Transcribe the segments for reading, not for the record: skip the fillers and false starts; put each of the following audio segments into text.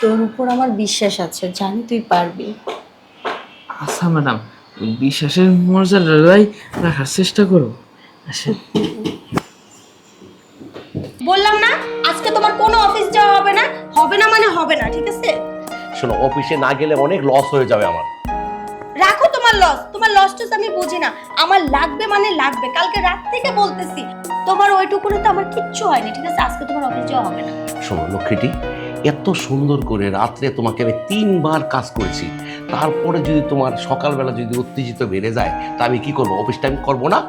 তোর উপর আমার বিশ্বাস আছে, জানি তুই পারবি। আচ্ছা ম্যাডাম, বিশ্বাসের মর্যাদাটাই রাখার চেষ্টা করো। আচ্ছা বললাম না আজকে তোমার কোনো অফিস যাওয়া হবে না, হবে না মানে হবে না, ঠিক আছে? শোনো, অফিসে না গেলে অনেক লস হয়ে যাবে আমার। রাখো তোমার লসটা আমি বুঝি না, আমার লাগবে মানে লাগবে, কালকে রাত থেকে বলতেছি। তোমার ওইটুকুনে তো আমার কিচ্ছু হয়নি, ঠিক আছে? আজকে তোমার অফিস যাওয়া হবে না। শোনো লক্ষ্মীটি, এত সুন্দর করে রাত্রে তোমাকে আমি 3বার কাজ করেছি, তারপরে যদি তোমার সকালবেলা যদি উত্তেজিত বেড়ে যায় তা আমি কি করবো? অফিস টাইম করবো না?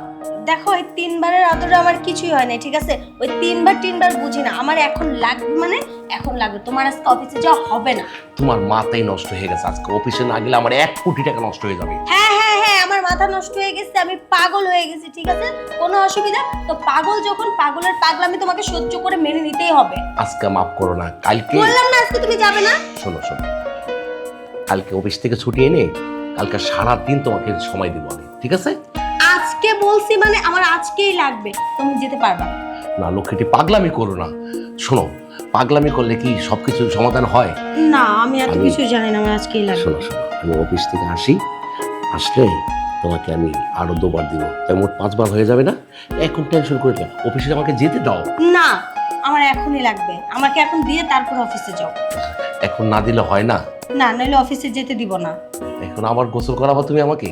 দেখো এই 3বারের আদরে আমার কিছুই হয় না, ঠিক আছে? ওই 3বার বুঝি না, আমার এখন লাগবে মানে এখন লাগবে। তোমার আজকে অফিসে যাওয়া হবে না। তোমার মাথাই নষ্ট হয়ে গেছে, আজকে অফিসে না গেলে আমার 1 কোটি টাকা নষ্ট হয়ে যাবে। হ্যাঁ হ্যাঁ হ্যাঁ, আমার মাথা নষ্ট হয়ে গেছে, আমি পাগল হয়ে গেছি, ঠিক আছে? কোনো অসুবিধা তো, পাগল যখন, পাগলের পাগলামি তোমাকে সহ্য করে মেনে নিতেই হবে। আজকে মাফ করো না, কালকে বললাম না আজকে তুমি যাবে না। শোনো শোনো, কালকে অফিস থেকে ছুটি এনে কালকে সারা দিন তোমাকে সময় দিব আমি, ঠিক আছে? আজকে বলছি মানে আমার আজকেই লাগবে, তুমি যেতে পারবা না। না লক্ষ্মীটি, পাগলামি করো না। শোনো, পাগলামি করলে কি সবকিছু সমাধান হয়? না, আমি এত কিছু জানি না, আমার আজকেই লাগবে। শোনো শোনো, আমি অফিস থেকে আসলে তোমাকে আমি আরো 2বার দিব, তাই মোট 5বার হয়ে যাবে না? এখন টেনশন করে না, অফিসে আমাকে যেতে দাও। না, আমার এখনই লাগবে, আমাকে এখন দিয়ে তারপর অফিসে যাও। এখন না দিলে হয় না? না, নইলে অফিসে যেতে দিব না। এখন আবার গোসল করাবো তুমি আমাকে?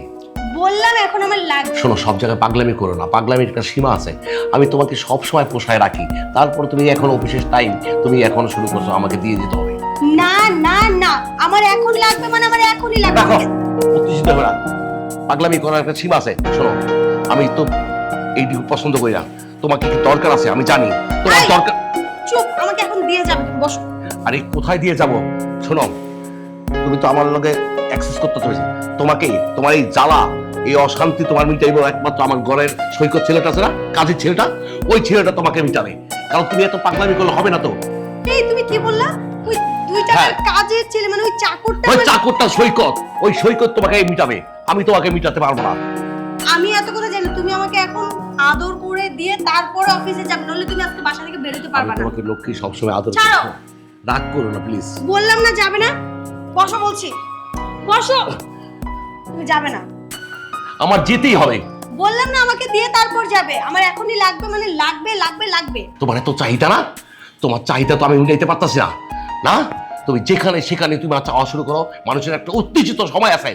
বললাম এখন আমার লাগবে। শোনো, সব জায়গায় পাগলামি করো না, পাগলামির একটা সীমা আছে। আমি তোমাকে সব সময় পোষায় রাখি, তারপর তুমি এখন অফিসের টাইম, তুমি এখন শুরু করছো, আমাকে দিয়ে যেতে হবে। না না না, আমার এখন লাগবে মানে আমার এখনই লাগবে। রাখো, উত্তেজিত হবে না, পাগলামি করার একটা সীমা আছে। শোনো, আমি তো এইটুকু পছন্দ করি না, তোমাকে কি দরকার আছে আমি জানি, তোমার এই! দরকার। চুপ, আমাকে এখন দিয়ে যাবে, তুমি বসো। আরে কোথায় দিয়ে যাব? শোনো, তুমি তো আমার লগে অ্যাক্সেস করতে চলেছি, তোমাকে তোমার এই জ্বালা, এই অশান্তি তোমার মিটাইবো একমাত্র আমার ঘরের সৈকত ছেলেটা আছে না, কাজের ছেলেটা, ওই ছেলেটা তোমাকে মিটাবে। কারণ তুমি এত পাগলামি করলে হবে না তো। এই তুমি কি বললা? ওই 2 টাকার কাজের ছেলে মানে ওই চাকরটা? ওই চাকরটা সৈকত, ওই সৈকত তোমাকে মিটাবে, আমি তোমাকে মিটাতে পারবো না। আমি এত কথা জানি, তুমি আমাকে এখন আদর করে দিয়ে তারপরে অফিসে যাবে, নইলে তুমি আজকে বাসা থেকে বেরোতে পারবে আমি না। তোমাকে লক্ষ্মী সবসময় আদর ছাড়ো। করবো, রাগ করো না প্লিজ। বললাম না যাবে না, বসো বলছি, বসো। তুমি যাবে না। আমার যেতেই হবে। বললাম না আমাকে দিয়ে তারপর যাবে, আমার এখনই লাগবে মানে লাগবে লাগবে লাগবে। তোমার এত চাহিদা না, তোমার চাহিদা তো আমি মিটাইতে পারতাছি না। না, তুমি যেখানে সেখানে তুমি চাওয়া শুরু করো, মানুষের একটা উত্তেজিত সময় আছে,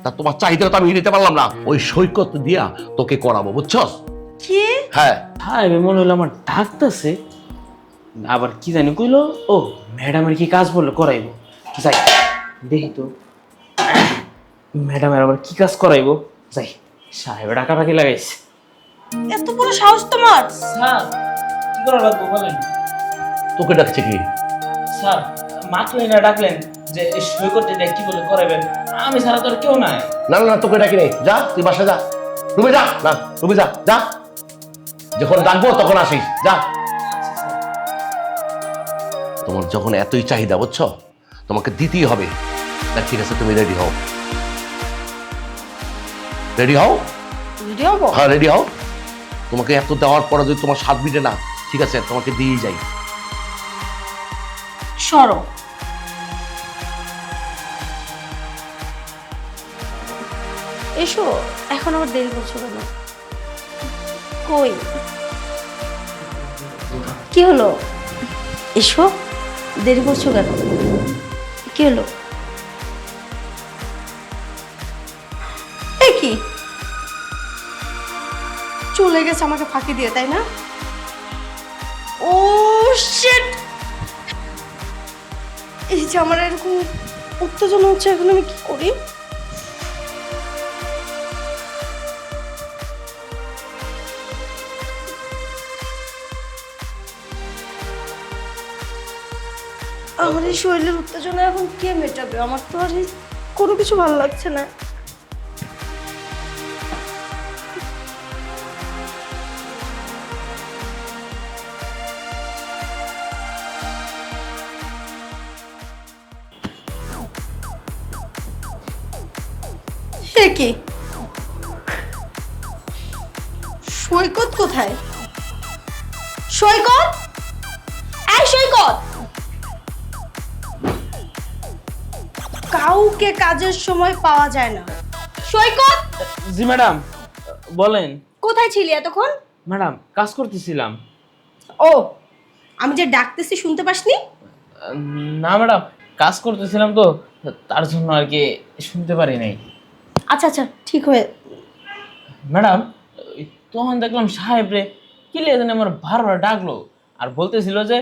তা তোমার চাহিদা তো আমি মিটাইতে পারলাম না, ওই সৈকত দিয়া তোকে করাবো, বুঝছস? কি? হ্যাঁ। হ্যাঁ, মনে হলো আমার ডাকতেছে, আবার কি জানি কইলো। ও ম্যাডামের কি কাজ বললো করাইবো, যাই দেখি তো ম্যাডামের আবার কি কাজ করাইবো। যাই, সাহেব ডাকাডাকি লাগাইছে। এত বড় সাহস তোমার? স্যার কি করা লাগবে বলেন? তোকে ডাকছে কি? স্যার মাতলেন না ডাকলেন যে এই সৈকতে কি বলে করাবেন, আমি ছাড়া তো আর কেউ নাই। না না না, তোকে ডাকি নেই, যা তুই বাসা যা, রুমে যা, না রুমে যা, যা, যখন ডাকবো তখন আসিস, যা। তোমার যখন এতই চাহিদা, বুঝছো, তোমাকে দিতেই হবে। তা ঠিক আছে, তুমি রেডি হও, রেডি হও। রেডি হবো? হ্যাঁ রেডি হও। তোমাকে এত দেওয়ার পরে যদি তোমার স্বাদ মিটে না, ঠিক আছে তোমাকে দিয়েই যাই। সরো। এসো, এখন আবার দেরি করছো কেন? কই কি হলো? এসো, দেরি করছো কেন? কি হলো? এই কি চলে গেছে আমাকে ফাঁকি দিয়ে, তাই না? ও শিট! এই যে আমার এরকম উত্তেজনা হচ্ছে, এখন আমি কি করি? আমার এই শরীরের উত্তেজনা এখন কে মেটাবে? আমার তো আর কোনো কিছু ভালো লাগছে না। সে কি? সৈকত কোথায়? সৈকত, এই সৈকত! কাউকে কাজের সময় পাওয়া যায় না। সৈকত, জি ম্যাডাম, বলেন। কোথায় ছিলি এতক্ষণ? ম্যাডাম, কাজ করতেছিলাম। ও, আমি যে ডাকতেছি শুনতে পাসনি? না ম্যাডাম, কাজ করতেছিলাম তো, তার জন্য আর কি শুনতে পারি নাই। আচ্ছা আচ্ছা, ঠিক হয়ে। ম্যাডাম, তখন দেখলাম সাহেব রে কি জানি আমার বারবার ডাকলো আর বলতেছিল যে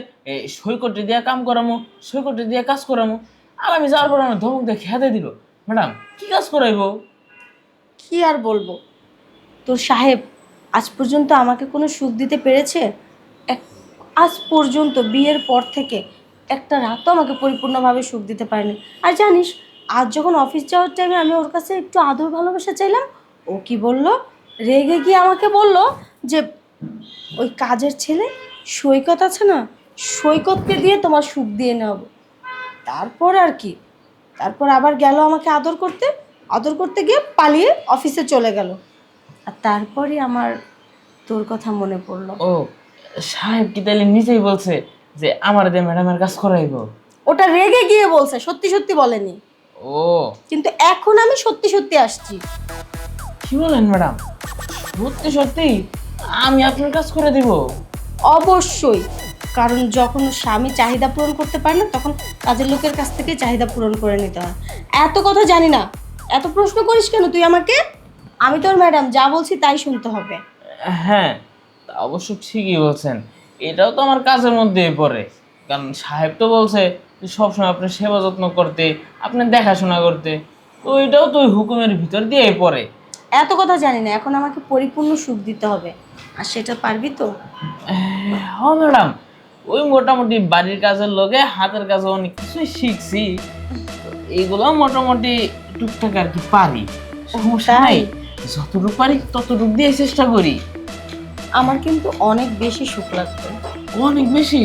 সৈকতে দিয়া কাম করামো, সৈকতে দিয়া কাজ করামো। আর আমি যাওয়ার পর আমার ধমক দিয়ে খেতে দিল। ম্যাডাম, কি কাজ করাইবো? কি আর বলবো, তোর সাহেব আজ পর্যন্ত আমাকে কোনো সুখ দিতে পেরেছে? আজ পর্যন্ত বিয়ের পর থেকে একটা রাতও আমাকে পরিপূর্ণভাবে সুখ দিতে পারেনি। আর জানিস, আজ যখন অফিস যাওয়ার টাইমে আমি ওর কাছে একটু আদর ভালোবাসা চাইলাম, ও কি বললো, রেগে গিয়ে আমাকে বলল যে ওই কাজের ছেলে সৈকত আছে না, সৈকতকে দিয়ে তোমার সুখ দিয়ে নেব। তারপর আর কি, তারপর আবার গেল আমাকে আদর করতে গিয়ে পালিয়ে অফিসে চলে গেল। আর তারপরে আমার তোর কথা মনে পড়লো। ও, সাহেব কি তাইলে নিজেই বলছে যে আমার দিয়ে ম্যাডামের কাজ করাইবো? ওটা রেগে গিয়ে বলছে, সত্যি সত্যি বলেনি। ও, কিন্তু এখন আমি সত্যি সত্যি আসছি। কি বলেন ম্যাডাম? সত্যি সত্যি আমি আপনার কাজ করে দিব? অবশ্যই, কারণ যখন স্বামী চাহিদা পূরণ করতে পারে না, তখন কাজের লোকের কাছ থেকে চাহিদা পূরণ করে নিতে হয়। এত কথা জানি না, এত প্রশ্ন করিস কেন তুই আমাকে? আমি তোর ম্যাডাম, যা বলছি তাই শুনতে হবে। হ্যাঁ, তা অবশ্য ঠিকই বলছেন। এটাও তো আমার কাজের মধ্যেই পড়ে। কারণ সাহেব তো বলছে যে সবসময় আপনার সেবা যত্ন করতে, আপনার দেখাশোনা করতে। তো এটাও তো ওই হুকুমের ভিতর দিয়েই পড়ে। এত কথা জানি না, এখন আমাকে পরিপূর্ণ সুখ দিতে হবে, আর সেটা পারবি তো? হ্যাঁ ম্যাডাম, ওই মোটামুটি বাড়ির কাজের লগে হাতের কাজে অনেক কিছুই শিখছি। তো এইগুলো মোটামুটি টুকটাক আর কি পারি, সমস্যা নাই। যতটুকু পারি ততটুকু দিয়ে চেষ্টা করি। আমার কিন্তু অনেক বেশি সুখ লাগবে। অনেক বেশি?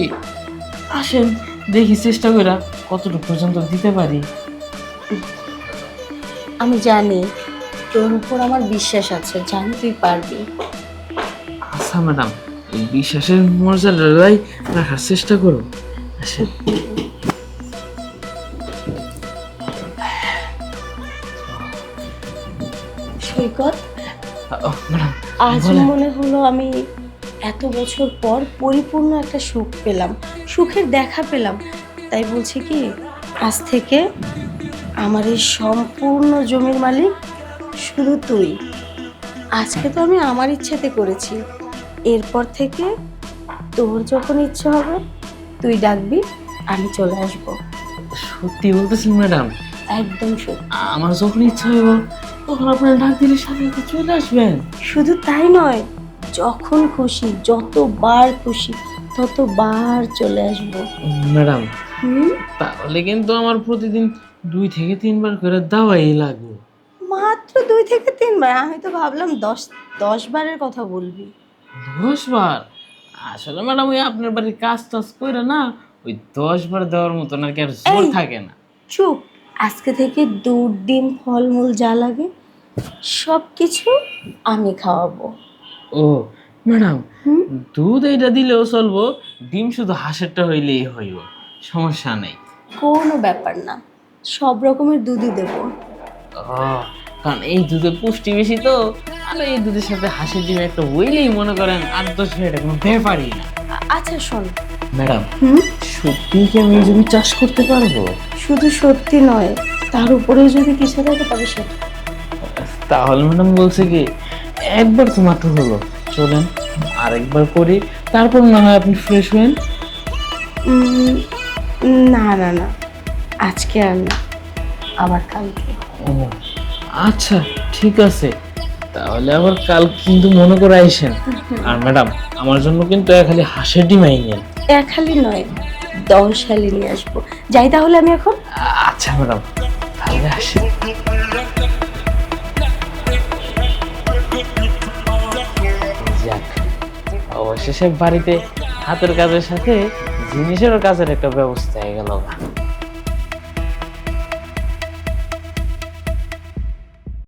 আসেন দেখি চেষ্টা কইরা কতটুকু পর্যন্ত দিতে পারি। আমি জানি তোর উপর আমার বিশ্বাস আছে, জানি তুই পারবি। আচ্ছা ম্যাডাম, বিশ্বাসের মর্যাদাটাই রাখার চেষ্টা করো। আসেন। সৈকত, ম্যাডাম, আজ মনে হলো আমি এত বছর পর পরিপূর্ণ একটা সুখ পেলাম, সুখের দেখা পেলাম। তাই বলছি কি, আজ থেকে আমার এই সম্পূর্ণ জমির মালিক শুধু তুই। আজকে তো আমি আমার ইচ্ছেতে করেছি, এরপর থেকে তোর যখন ইচ্ছে হবে তুই ডাকবি, আমি চলে আসব। সত্যি বলতেছেন ম্যাডাম? একদম সত্যি। আমার যখন ইচ্ছা হইব তখন আপনার ডাক দিলে সাথে সাথে চলে আসবেন? শুধু তাই নয়, যখন খুশি, যতবার খুশি ততবার চলে আসবো। ম্যাডাম, হুম, তাহলে কিন্তু আমার প্রতিদিন 2 থেকে 3 বার করে দাওয়াই লাগবে। মাত্র 2 থেকে 3 বার? আমি তো ভাবলাম 10 বারের কথা বলবি। 10 বার? আসলে ম্যাডাম, ওই আপনার বাড়ির কাজ টাজ করে না, ওই 10 বার দেওয়ার মতন আর কি আর জোর এই! থাকে না। চুপ, আজকে থেকে দুধ, ডিম, ফলমূল যা লাগে সব কিছু আমি খাওয়াবো। ও ম্যাডাম, হুম, দুধ এইটা দিলেও চলবো, ডিম শুধু হাঁসেরটা হইলেই হইব, সমস্যা নেই। কোনো ব্যাপার না, সব রকমের দুধই দেবো। ও, কারণ এই দুধে পুষ্টি বেশি তো, আর এই দুধের সাথে হাঁসের ডিম একটা হইলেই মনে করেন 8-10 এটা কোনো ব্যাপারই না। আচ্ছা শোন। ম্যাডাম, হুম, সত্যি কি আমি এই জমি চাষ করতে পারবো? শুধু সত্যি নয়, তার উপরেও যদি কিছু থাকে তবে সেটা। তাহলে ম্যাডাম বলছে কি, একবার তো মাত্র হলো, চলেন আরেকবার করি, তারপর না হয় আপনি ফ্রেশ হবেন। উম, না না না, আজকে আর না, আবার কালকে। ও আচ্ছা, ঠিক আছে, তাহলে আবার কাল কিন্তু মনে করে আইসেন। আর ম্যাডাম, আমার জন্য কিন্তু খালি হাঁসের ডিম আইনেন। এক হালি নয়, 10 হালি নিয়ে আসবো। যাই তাহলে আমি এখন। আচ্ছা ম্যাডাম, তাহলে আসি। যাক, অবশেষে বাড়িতে হাতের কাজের সাথে জিনিসেরও কাজের একটা ব্যবস্থা হয়ে গেল।